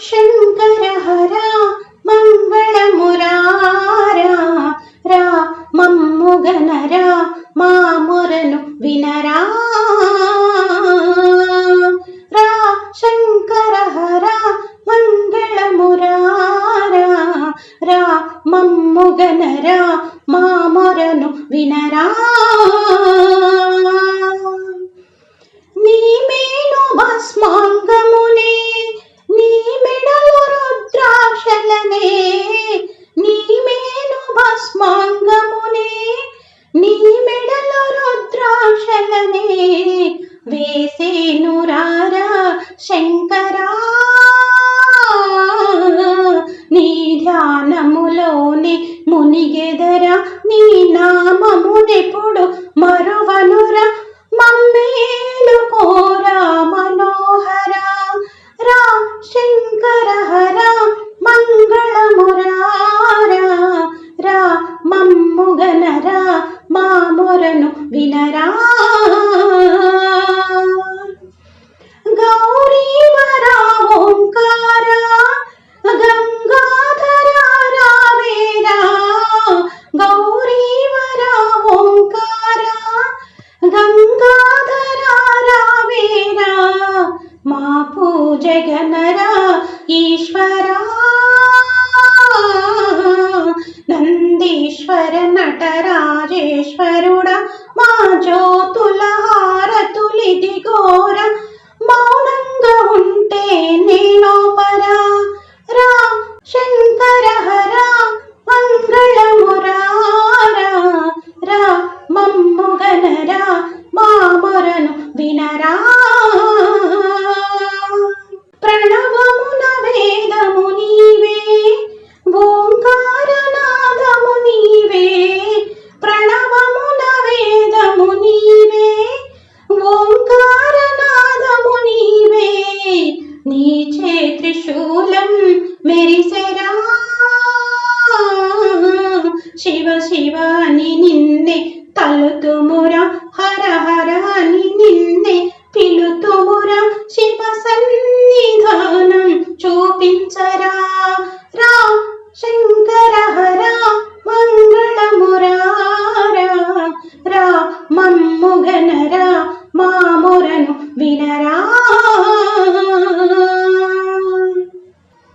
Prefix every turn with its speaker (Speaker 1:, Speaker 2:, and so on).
Speaker 1: శంకర హర మంగళమురారా రా మమ్ముగనరా మా మొరను వినరా రా శంకర హర మంగళమురారా రా మమ్ముగనరా మా మొరను వినరా నీ మేను భస్మాంగమునే నీ మెడలో రుద్రాక్షలనే నీ మేను భస్మాంగమునే నీ మెడలో రుద్రాక్షలనే వేసేను రారా శంకరా నీ ధ్యానములోని మునిగెదరా నీ నామమునెప్పుడు మరువనురా మమ్మేలు కోరా మనోహర రా శంకర హర మంగళమురారా రా మమ్ముగనరా మా మొరను వినరా గౌరీ వరా ఓంకార గంగాధర రావేరా గౌరీ వరా ఓంకార గంగాధర రావేరా మా పూజగనరా ఈశ్వరా నందీశ్వర నటరాజేశ్వరుడా మా జ్యోతుల హారతులిదిగోర మౌనంగా ఉంటే నేనోపరా రా శంకర హర మంగళమురారా రా మమ్ముగనరా మా మొరను వినరా ప్రణవమున వేదము నీవే ఓంకారనాదము నీవే ప్రణవమున వేదము నీవే ఓంకారనాదము నీవే నీ త్రిశూలం మెరిసెరా శివ శివ అని నిన్నే తలుతుమురా